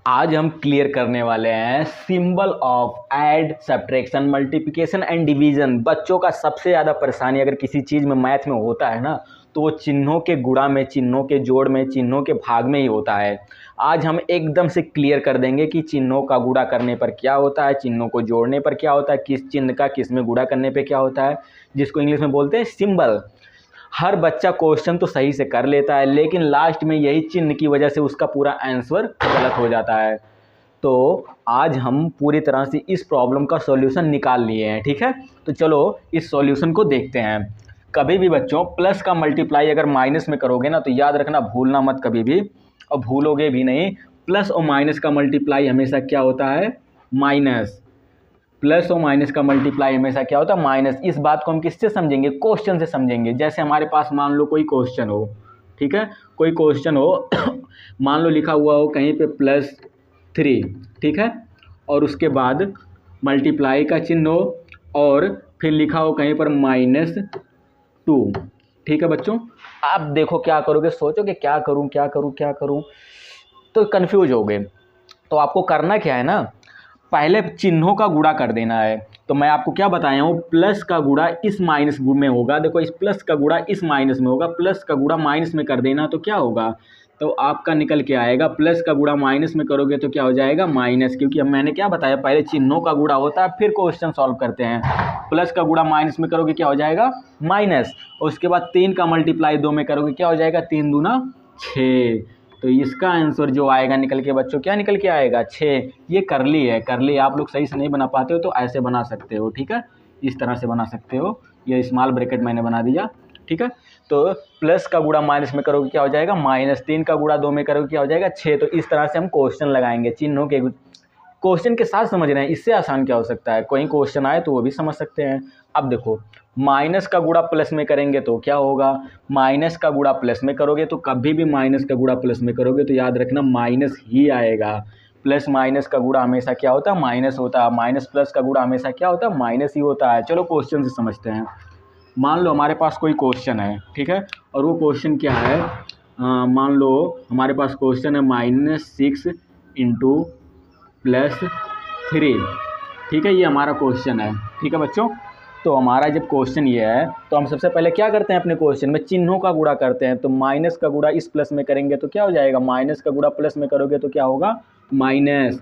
आज हम क्लियर करने वाले हैं symbol of add, subtraction, multiplication and division. बच्चों का सबसे ज़्यादा परेशानी अगर किसी चीज़ में मैथ में होता है ना, तो वो चिन्हों के गुणा में, चिन्हों के जोड़ में, चिन्हों के भाग में ही होता है। आज हम एकदम से क्लियर कर देंगे कि चिन्हों का गुणा करने पर क्या होता है, चिन्हों को जोड़ने पर क्या होता है, किस चिन्ह का किस में गुणा करने पर क्या होता है, जिसको इंग्लिश में बोलते हैं सिंबल। हर बच्चा क्वेश्चन तो सही से कर लेता है, लेकिन लास्ट में यही चिन्ह की वजह से उसका पूरा आंसर गलत हो जाता है। तो आज हम पूरी तरह से इस प्रॉब्लम का सॉल्यूशन निकाल लिए हैं, ठीक है। तो चलो इस सॉल्यूशन को देखते हैं। कभी भी बच्चों प्लस का मल्टीप्लाई अगर माइनस में करोगे ना, तो याद रखना, भूलना मत कभी भी, और भूलोगे भी नहीं। प्लस और माइनस का मल्टीप्लाई हमेशा क्या होता है, माइनस। प्लस और माइनस का मल्टीप्लाई हमेशा क्या होता है, माइनस। इस बात को हम किससे समझेंगे, क्वेश्चन से समझेंगे। जैसे हमारे पास मान लो कोई क्वेश्चन हो, ठीक है, कोई क्वेश्चन हो मान लो लिखा हुआ हो कहीं पे +3, ठीक है, और उसके बाद मल्टीप्लाई का चिन्ह हो और फिर लिखा हो कहीं पर -2, ठीक है बच्चों। अब देखो क्या करोगे, सोचोगे क्या करूं क्या करूं क्या करूं, तो कंफ्यूज होगे। तो आपको करना क्या है ना, पहले चिन्हों का गुणा कर देना है। तो मैं आपको क्या बताया हूँ, प्लस का गुणा इस माइनस में होगा। देखो, इस प्लस का गुणा इस माइनस में होगा, प्लस का गुणा माइनस में कर देना, तो क्या होगा, तो आपका निकल के आएगा प्लस का गुणा माइनस में करोगे तो क्या हो जाएगा, माइनस। क्योंकि अब मैंने क्या बताया, पहले चिन्हों का गुणा होता है फिर क्वेश्चन सॉल्व करते हैं। प्लस का गुणा माइनस में करोगे क्या हो जाएगा, माइनस। और उसके बाद 3 का मल्टीप्लाई 2 में करोगे क्या हो जाएगा, 3 दूना 6। तो इसका आंसर जो आएगा निकल के बच्चों, क्या निकल के आएगा, 6। ये करली है, करली आप लोग सही से नहीं बना पाते हो तो ऐसे बना सकते हो, ठीक है, इस तरह से बना सकते हो। ये स्मॉल ब्रैकेट मैंने बना दिया, ठीक है। तो प्लस का गुणा माइनस में करोगे क्या हो जाएगा, माइनस। 3 का गुणा 2 में करोगे क्या हो जाएगा, 6। तो इस तरह से हम क्वेश्चन लगाएंगे, चिन्हों के क्वेश्चन के साथ समझ रहे हैं। इससे आसान क्या हो सकता है, कोई क्वेश्चन आए तो वो भी समझ सकते हैं। अब देखो, माइनस का गुणा प्लस में करेंगे तो क्या होगा, माइनस का गुणा प्लस में करोगे तो कभी भी माइनस का गुणा प्लस में करोगे तो याद रखना माइनस ही आएगा। प्लस माइनस का गुणा हमेशा क्या होता है, माइनस होता है। माइनस प्लस का गुणा हमेशा क्या होता है, माइनस ही होता है। चलो क्वेश्चन से समझते हैं। मान लो हमारे पास कोई क्वेश्चन है, ठीक है, और वो क्वेश्चन क्या है, मान लो हमारे पास क्वेश्चन है -6 × +3, ठीक है, ये हमारा क्वेश्चन है, ठीक है बच्चों। तो हमारा जब क्वेश्चन ये है तो हम सबसे पहले क्या करते हैं, अपने क्वेश्चन में चिन्हों का गुणा करते हैं। तो माइनस का गुणा इस प्लस में करेंगे तो क्या हो जाएगा, माइनस का गुणा प्लस में करोगे तो क्या होगा, माइनस,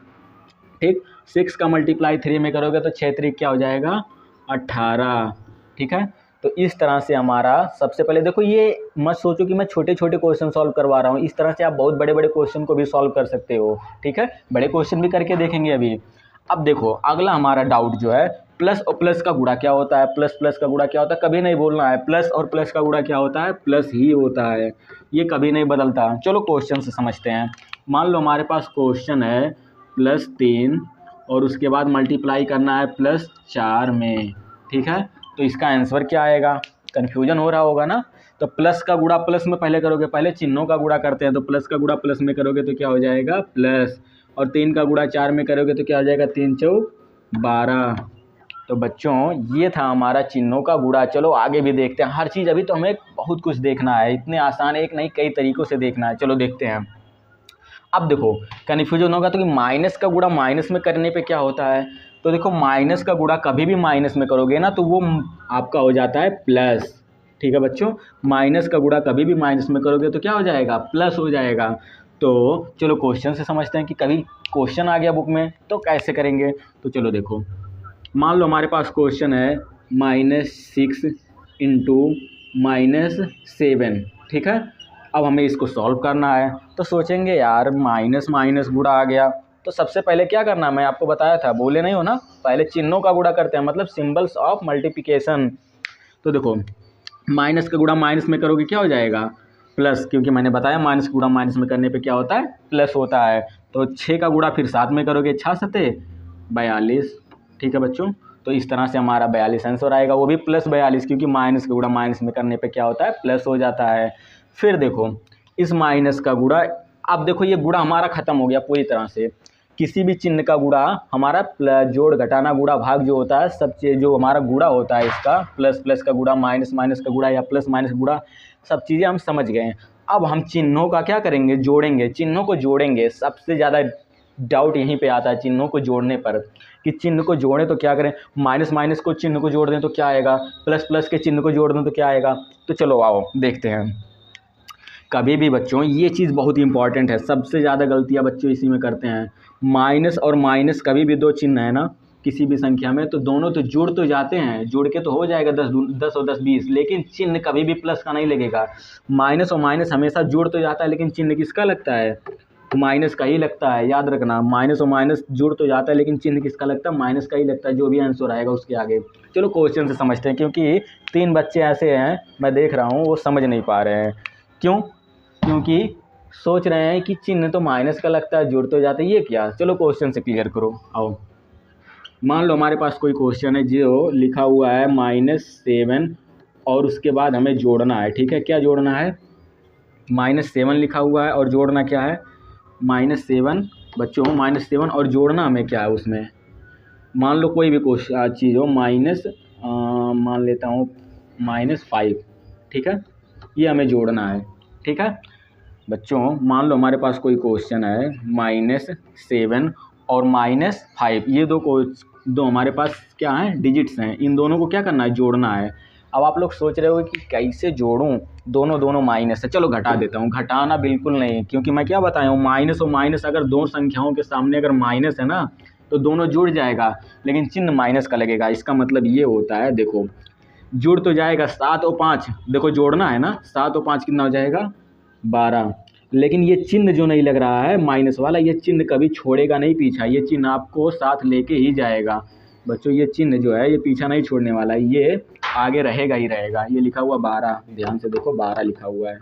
ठीक। 6 का मल्टीप्लाई 3 में करोगे तो 6 3 क्या हो जाएगा, 18, ठीक है। तो इस तरह से हमारा सबसे पहले देखो, ये मत सोचो कि मैं छोटे छोटे क्वेश्चन सॉल्व करवा रहा हूँ। इस तरह से आप बहुत बड़े बड़े क्वेश्चन को भी सॉल्व कर सकते हो, ठीक है। बड़े क्वेश्चन भी करके देखेंगे अभी। अब देखो अगला हमारा डाउट जो है, प्लस और प्लस का गुणा क्या होता है, प्लस प्लस का गुणा क्या होता है, कभी नहीं बोलना है। प्लस और प्लस का गुणा क्या होता है, प्लस ही होता है, ये कभी नहीं बदलता। चलो क्वेश्चन से समझते हैं। मान लो हमारे पास क्वेश्चन है +3 और उसके बाद मल्टीप्लाई करना है +4 में, ठीक है। तो इसका आंसर क्या आएगा, कन्फ्यूजन हो रहा होगा ना। तो प्लस का गुणा प्लस में पहले करोगे, पहले चिन्हों का गुणा करते हैं। तो प्लस का गुणा प्लस में करोगे तो क्या हो जाएगा, प्लस। और 3 का गुणा 4 में करोगे तो क्या हो जाएगा, 3 4 12। तो बच्चों ये था हमारा चिन्हों का गुणा। चलो आगे भी देखते हैं। हर चीज़ अभी तो हमें बहुत कुछ देखना है, इतने आसान एक नहीं कई तरीक़ों से देखना है। चलो देखते हैं। अब देखो कन्फ्यूजन होगा तो कि माइनस का गुणा माइनस में करने पे क्या होता है। तो देखो, माइनस का गुणा कभी भी माइनस में करोगे ना तो वो आपका हो जाता है प्लस, ठीक है बच्चों। माइनस का गुणा कभी भी माइनस में करोगे तो क्या हो जाएगा, प्लस हो जाएगा। तो चलो क्वेश्चन से समझते हैं कि कभी क्वेश्चन आ गया बुक में तो कैसे करेंगे। तो चलो देखो, मान लो हमारे पास क्वेश्चन है -6 × -7, ठीक है। अब हमें इसको सॉल्व करना है। तो सोचेंगे यार माइनस माइनस गुणा आ गया, तो सबसे पहले क्या करना है, मैं आपको बताया था, बोले नहीं हो ना, पहले चिन्हों का गुणा करते हैं, मतलब सिंबल्स ऑफ मल्टीप्लिकेशन। तो देखो, माइनस का गुणा माइनस में करोगे क्या हो जाएगा, प्लस, क्योंकि मैंने बताया माइनस का गुणा माइनस में करने पे क्या होता है, प्लस होता है। तो 6 का गुणा फिर 7 में करोगे, 6 7 42, ठीक है बच्चों। तो इस तरह से हमारा 42 आंसर आएगा, वो भी +42, क्योंकि माइनस का गुणा माइनस में करने पे क्या होता है, प्लस हो जाता है। फिर देखो इस माइनस का गुणा, अब देखो ये गुणा हमारा ख़त्म हो गया पूरी तरह से। किसी भी चिन्ह का गुणा हमारा जोड़ घटाना गुणा भाग जो होता है, सब चीज़ जो हमारा गुणा होता है इसका, प्लस प्लस का गुणा, माइनस माइनस का गुणा या प्लस माइनस गुणा, सब चीज़ें हम समझ गए हैं। अब हम चिन्हों का क्या करेंगे, जोड़ेंगे, चिन्हों को जोड़ेंगे। सबसे ज़्यादा डाउट यहीं पे आता है चिन्हों को जोड़ने पर, कि चिन्ह को जोड़ें तो क्या करें, माइनस माइनस को चिन्ह को जोड़ दें तो क्या आएगा, प्लस प्लस के चिन्ह को जोड़ दें तो क्या आएगा। तो चलो आओ देखते हैं। कभी भी बच्चों ये चीज़ बहुत इंपॉर्टेंट है, सबसे ज़्यादा गलतियाँ बच्चों इसी में करते हैं। माइनस और माइनस कभी भी दो चिन्ह है ना किसी भी संख्या में, तो दोनों तो जुड़ तो जाते हैं, जुड़ के तो हो जाएगा 10 और 10 20, लेकिन चिन्ह कभी भी प्लस का नहीं लगेगा। माइनस और माइनस हमेशा जुड़ तो जाता है, लेकिन चिन्ह किसका लगता है, माइनस का ही लगता है। याद रखना, माइनस और माइनस जुड़ तो जाता है, लेकिन चिन्ह किसका लगता है, माइनस का ही लगता है, जो भी आंसर आएगा उसके आगे। चलो क्वेश्चन से समझते हैं, क्योंकि 3 बच्चे ऐसे हैं मैं देख रहा हूँ वो समझ नहीं पा रहे हैं। क्यों, क्योंकि सोच रहे हैं कि चिन्ह तो माइनस का लगता है, जुड़ तो जाता है, ये क्या। चलो क्वेश्चन से क्लियर करो। आओ मान लो हमारे पास कोई क्वेश्चन है जो लिखा हुआ है -7 और उसके बाद हमें जोड़ना है। ठीक है, क्या जोड़ना है, -7 लिखा हुआ है और जोड़ना क्या है, -7 बच्चों, -7 और जोड़ना हमें क्या है उसमें। मान लो कोई भी क्वेश्चन चीज़ हो, मान लेता हूँ -5। ठीक है, ये हमें जोड़ना है। ठीक है बच्चों, मान लो हमारे पास कोई क्वेश्चन है -7 और -5, ये दो हमारे पास क्या है, डिजिट्स हैं। इन दोनों को क्या करना है, जोड़ना है। अब आप लोग सोच रहे हो कि कैसे जोड़ूं, दोनों माइनस है। चलो घटा देता हूँ। घटाना बिल्कुल नहीं, क्योंकि मैं क्या बताया हूँ, माइनस और माइनस अगर दो संख्याओं के सामने अगर माइनस है ना तो दोनों जुड़ जाएगा, लेकिन चिन्ह माइनस का लगेगा। इसका मतलब ये होता है, देखो जुड़ तो जाएगा 7 और 5, देखो जोड़ना है ना, 7 और 5 कितना हो जाएगा, 12। लेकिन ये चिन्ह जो नहीं लग रहा है माइनस वाला, ये चिन्ह कभी छोड़ेगा नहीं पीछा, ये चिन्ह आपको साथ लेके ही जाएगा। बच्चों ये चिन्ह जो है ये पीछा नहीं छोड़ने वाला, ये आगे रहेगा ही रहेगा। ये लिखा हुआ 12, ध्यान से देखो 12 लिखा हुआ है।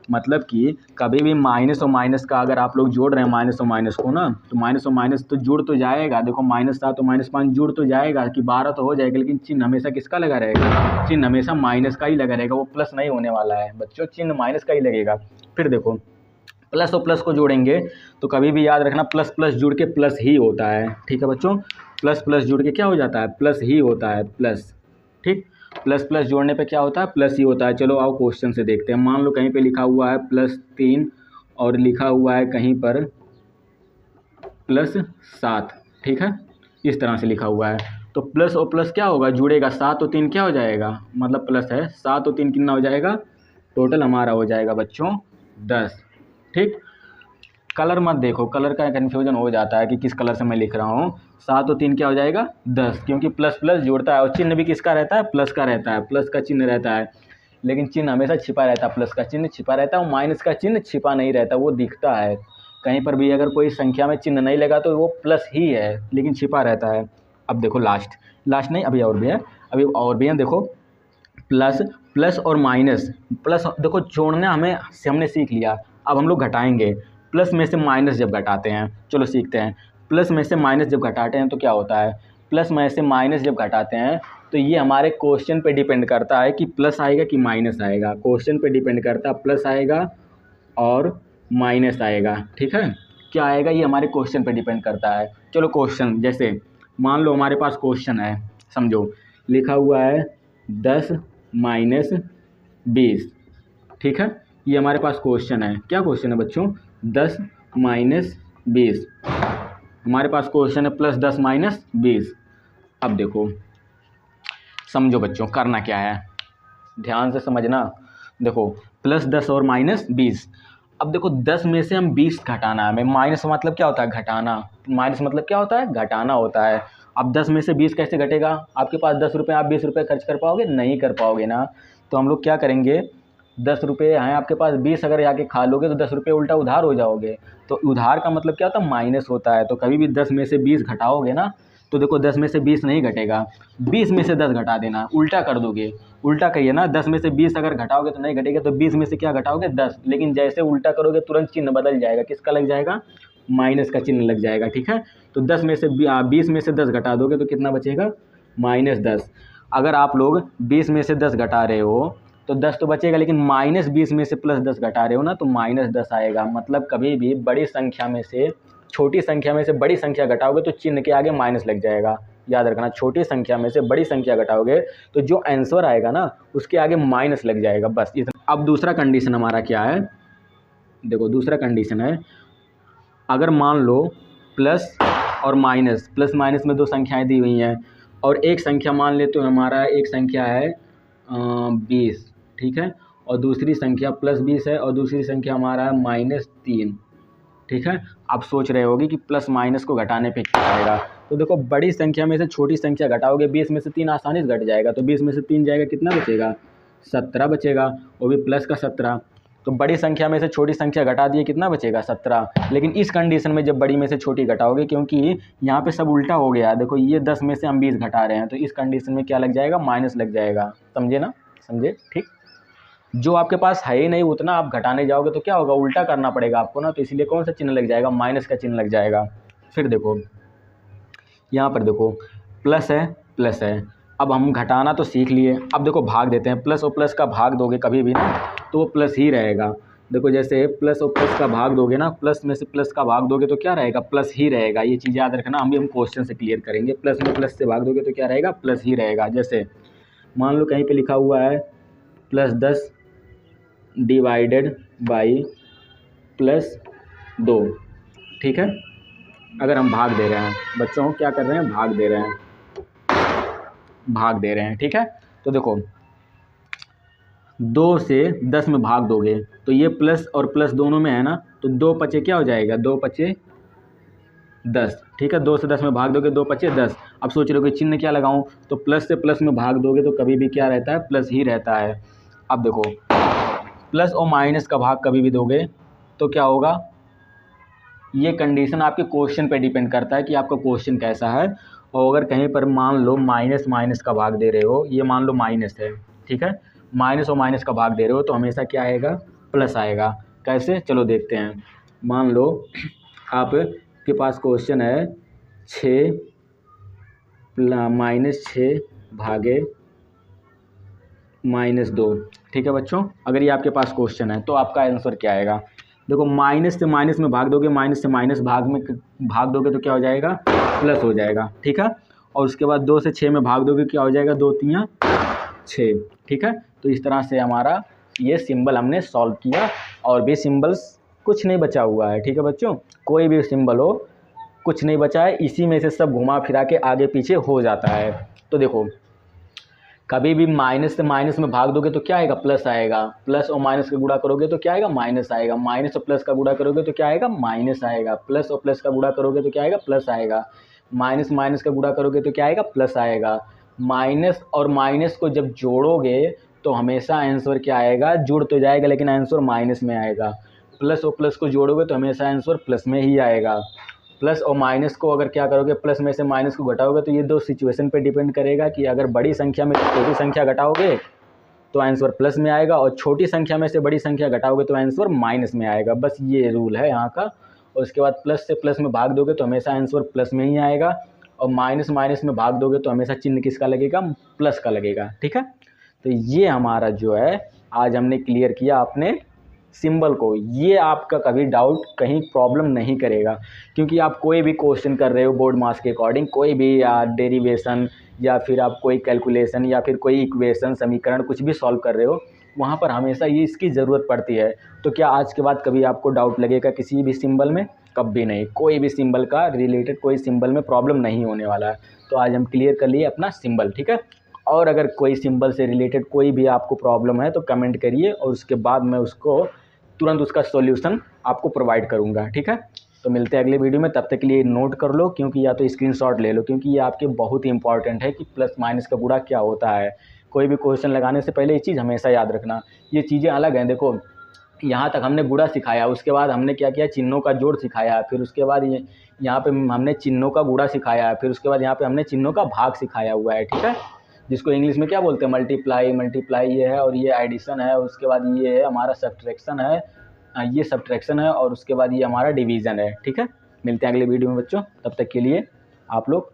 मतलब कि कभी भी माइनस और माइनस का अगर आप लोग जोड़ रहे हैं माइनस और माइनस को ना, तो माइनस और माइनस तो जुड़ तो जाएगा। देखो -7 और -5 जुड़ तो जाएगा कि 12 तो हो जाएगा, लेकिन चिन्ह हमेशा किसका लगा रहेगा, चिन्ह हमेशा माइनस का ही लगा रहेगा, वो प्लस नहीं होने वाला है बच्चों, चिन्ह माइनस का ही लगेगा। फिर देखो प्लस और प्लस को जोड़ेंगे तो कभी भी याद रखना प्लस प्लस जुड़ के प्लस ही होता है। ठीक है बच्चों, प्लस प्लस जुड़ के क्या हो जाता है, प्लस ही होता है, प्लस। ठीक, प्लस प्लस जोड़ने पे क्या होता है, प्लस ही होता है। चलो आओ क्वेश्चन से देखते हैं। मान लो कहीं पे लिखा हुआ है +3 और लिखा हुआ है कहीं पर +7। ठीक है, इस तरह से लिखा हुआ है, तो प्लस और प्लस क्या होगा, जुड़ेगा। 7 और 3 क्या हो जाएगा, मतलब प्लस है, 7 और 3 कितना हो जाएगा, टोटल हमारा हो जाएगा बच्चों 10। ठीक, कलर मत देखो, कलर का कन्फ्यूजन हो जाता है कि किस कलर से मैं लिख रहा हूँ। 7 और 3 क्या हो जाएगा, 10, क्योंकि प्लस प्लस जुड़ता है और चिन्ह भी किसका रहता है, प्लस का रहता है, प्लस का चिन्ह रहता है। लेकिन चिन्ह हमेशा छिपा रहता है, प्लस का चिन्ह छिपा रहता है और माइनस का चिन्ह छिपा नहीं रहता, वो दिखता है। कहीं पर भी अगर कोई संख्या में चिन्ह नहीं लगा तो वो प्लस ही है, लेकिन छिपा रहता है। अब देखो लास्ट नहीं, अभी और भी है, देखो प्लस प्लस और माइनस। प्लस देखो जोड़ना हमने सीख लिया, अब हम लोग घटाएंगे। प्लस में से माइनस जब घटाते हैं, चलो सीखते हैं। प्लस में से माइनस जब घटाते हैं तो क्या होता है, प्लस में से माइनस जब घटाते हैं तो ये हमारे क्वेश्चन पे डिपेंड करता है कि प्लस आएगा कि माइनस आएगा। क्वेश्चन पे डिपेंड करता है, प्लस आएगा और माइनस आएगा। ठीक है, क्या आएगा ये हमारे क्वेश्चन पे डिपेंड करता है। चलो क्वेश्चन, जैसे मान लो हमारे पास क्वेश्चन है, समझो लिखा हुआ है 10 - 20। ठीक है, ये हमारे पास क्वेश्चन है। क्या क्वेश्चन है बच्चों, 10 - 20। हमारे पास क्वेश्चन है +10 - 20। अब देखो समझो बच्चों करना क्या है, ध्यान से समझना। देखो +10 और -20। अब देखो 10 में से हम 20 घटाना है हमें। माइनस मतलब क्या होता है, घटाना। माइनस मतलब क्या होता है, घटाना होता है। अब 10 में से 20 कैसे घटेगा, आपके पास 10 रुपये, आप 20 रुपये खर्च कर पाओगे, नहीं कर पाओगे ना। तो हम लोग क्या करेंगे, 10 रुपये हैं आपके पास, 20 अगर जाके खा लोगे तो 10 रुपये उल्टा उधार हो जाओगे। तो उधार का मतलब क्या होता है, माइनस होता है। तो कभी भी 10 में से 20 घटाओगे ना, तो देखो 10 में से 20 नहीं घटेगा, 20 में से 10 घटा देना, उल्टा कर दोगे। उल्टा करिए ना, 10 में से 20 अगर घटाओगे तो नहीं घटेगा, तो 20 में से क्या घटाओगे, 10। लेकिन जैसे उल्टा करोगे तुरंत चिन्ह बदल जाएगा, किसका लग जाएगा, माइनस का चिन्ह लग जाएगा। ठीक है, तो 10 में से 20 में से 10 घटा दोगे तो कितना बचेगा, -10। अगर आप लोग 20 में से 10 घटा रहे हो तो 10 तो बचेगा, लेकिन -20 में से +10 घटा रहे हो ना, तो -10 आएगा। मतलब कभी भी बड़ी संख्या में से छोटी संख्या में से बड़ी संख्या घटाओगे तो चिन्ह के आगे माइनस लग जाएगा। याद रखना, छोटी संख्या में से बड़ी संख्या घटाओगे तो जो आंसर आएगा ना उसके आगे माइनस लग जाएगा, बस इतना। अब दूसरा कंडीशन हमारा क्या है, देखो दूसरा कंडीशन है, अगर मान लो प्लस और माइनस, प्लस माइनस में दो संख्याएं दी हुई हैं और एक संख्या मान ले तो हमारा एक संख्या है 20, ठीक है, और दूसरी संख्या +20 है और दूसरी संख्या हमारा है -3, ठीक है। आप सोच रहे होगे कि प्लस माइनस को घटाने पे क्या आएगा। तो देखो बड़ी संख्या में से छोटी संख्या घटाओगे, 20 में से 3 आसानी से घट जाएगा, तो 20 में से 3 जाएगा, कितना बचेगा, 17 बचेगा, वो भी प्लस का 17। तो बड़ी संख्या में से छोटी संख्या घटा दिए, कितना बचेगा, 17। लेकिन इस कंडीशन में जब बड़ी में से छोटी घटाओगे, क्योंकि यहाँ पे सब उल्टा हो गया, देखो ये 10 में से हम 20 घटा रहे हैं, तो इस कंडीशन में क्या लग जाएगा, माइनस लग जाएगा। समझे ना, समझे, ठीक। जो आपके पास है ही नहीं उतना आप घटाने जाओगे तो क्या होगा, उल्टा करना पड़ेगा आपको ना, तो इसीलिए कौन सा चिन्ह लग जाएगा, माइनस का चिन्ह लग जाएगा। फिर देखो यहाँ पर देखो प्लस है, प्लस है, अब हम घटाना तो सीख लिए, अब देखो भाग देते हैं। प्लस और प्लस का भाग दोगे कभी भी ना तो वो प्लस ही रहेगा। देखो जैसे प्लस और प्लस का भाग दोगे ना, प्लस में से प्लस का भाग दोगे तो क्या रहेगा, प्लस ही रहेगा। ये चीज़ याद रखना, हम क्वेश्चन से क्लियर करेंगे। प्लस में प्लस से भाग दोगे तो क्या रहेगा, प्लस ही रहेगा। जैसे मान लो कहीं पे लिखा हुआ है +10 डिवाइडेड बाई +2, ठीक है। अगर हम भाग दे रहे हैं, बच्चों क्या कर रहे हैं, भाग दे रहे हैं, भाग दे रहे हैं, ठीक है। तो देखो 2 से 10 में भाग दोगे तो ये प्लस और प्लस दोनों में है ना, तो 2 पचे क्या हो जाएगा, 2 पचे 10, ठीक है। 2 से 10 में भाग दोगे, 2 पचे 10। अब सोच रहे हो कि चिन्ह क्या लगाऊं, तो प्लस से प्लस में भाग दोगे तो कभी भी क्या रहता है, प्लस ही रहता है। अब देखो प्लस और माइनस का भाग कभी भी दोगे तो क्या होगा, ये कंडीशन आपके क्वेश्चन पे डिपेंड करता है कि आपका क्वेश्चन कैसा है। और अगर कहीं पर मान लो माइनस माइनस का भाग दे रहे हो, ये मान लो माइनस है, ठीक है, माइनस और माइनस का भाग दे रहे हो तो हमेशा क्या आएगा, प्लस आएगा। कैसे, चलो देखते हैं। मान लो आपके पास क्वेश्चन है 6 -6 भागे -2, ठीक है बच्चों। अगर ये आपके पास क्वेश्चन है तो आपका आंसर क्या आएगा, देखो माइनस से माइनस में भाग दोगे, माइनस से माइनस भाग दोगे तो क्या हो जाएगा, प्लस हो जाएगा, ठीक है। और उसके बाद 2 से 6 में भाग दोगे, क्या हो जाएगा, 2 3 6, ठीक है। तो इस तरह से हमारा ये सिंबल हमने सॉल्व किया, और भी सिंबल्स कुछ नहीं बचा हुआ है, ठीक है बच्चों। कोई भी सिंबल हो, कुछ नहीं बचा है, इसी में से सब घुमा फिरा के आगे पीछे हो जाता है। तो देखो कभी भी माइनस से माइनस में भाग दोगे तो क्या आएगा, प्लस आएगा। प्लस और माइनस का गुणा करोगे तो क्या आएगा, माइनस आएगा। माइनस और प्लस का गुणा करोगे तो क्या आएगा, माइनस आएगा। प्लस और प्लस का गुणा करोगे तो क्या आएगा, प्लस आएगा। माइनस माइनस का गुणा करोगे तो क्या आएगा, प्लस आएगा। माइनस और माइनस को जब जोड़ोगे तो हमेशा आंसर क्या आएगा, जुड़ तो जाएगा लेकिन आंसर माइनस में आएगा। प्लस और प्लस को जोड़ोगे तो हमेशा आंसर प्लस में ही आएगा। प्लस और माइनस को अगर क्या करोगे, प्लस में से माइनस को घटाओगे तो ये दो सिचुएशन पे डिपेंड करेगा कि अगर बड़ी संख्या में छोटी संख्या घटाओगे तो आंसर प्लस में आएगा, और छोटी संख्या में से बड़ी संख्या घटाओगे तो आंसर माइनस में आएगा। बस ये रूल है यहाँ का। और उसके बाद प्लस से प्लस में भाग दोगे तो हमेशा आंसर प्लस में ही आएगा, और माइनस माइनस में भाग दोगे तो हमेशा चिन्ह किसका लगेगा, प्लस का लगेगा, ठीक है। तो ये हमारा जो है आज हमने क्लियर किया अपने सिंबल को। ये आपका कभी डाउट कहीं प्रॉब्लम नहीं करेगा, क्योंकि आप कोई भी क्वेश्चन कर रहे हो बोर्ड मार्क्स के अकॉर्डिंग, कोई भी डेरिवेशन या फिर आप कोई कैलकुलेशन या फिर कोई इक्वेशन समीकरण कुछ भी सॉल्व कर रहे हो, वहाँ पर हमेशा ये इसकी ज़रूरत पड़ती है। तो क्या आज के बाद कभी आपको डाउट लगेगा किसी भी सिंबल में, कभी नहीं। कोई भी सिंबल का रिलेटेड कोई सिंबल में प्रॉब्लम नहीं होने वाला है। तो आज हम क्लियर कर लिए अपना सिंबल, ठीक है। और अगर कोई सिंबल से रिलेटेड कोई भी आपको प्रॉब्लम है तो कमेंट करिए, और उसके बाद मैं उसको तुरंत उसका सॉल्यूशन आपको प्रोवाइड करूंगा, ठीक है। तो मिलते हैं अगले वीडियो में, तब तक के लिए नोट कर लो, क्योंकि या तो स्क्रीनशॉट ले लो, क्योंकि ये आपके बहुत ही इंपॉर्टेंट है कि प्लस माइनस का गुणा क्या होता है। कोई भी क्वेश्चन लगाने से पहले ये चीज़ हमेशा याद रखना। ये चीज़ें अलग हैं, देखो यहाँ तक हमने गुणा सिखाया, उसके बाद हमने क्या किया, चिन्हों का जोड़ सिखाया, फिर उसके बाद ये यहाँ पे हमने चिन्हों का गुणा सिखाया, फिर उसके बाद यहाँ पे हमने चिन्हों का भाग सिखाया हुआ है, ठीक है। जिसको इंग्लिश में क्या बोलते हैं, मल्टीप्लाई ये है, और ये एडिशन है, उसके बाद ये है हमारा सब्ट्रैक्शन है, ये सब्ट्रैक्शन है, और उसके बाद ये हमारा डिवीज़न है, ठीक है। मिलते हैं अगले वीडियो में बच्चों, तब तक के लिए आप लोग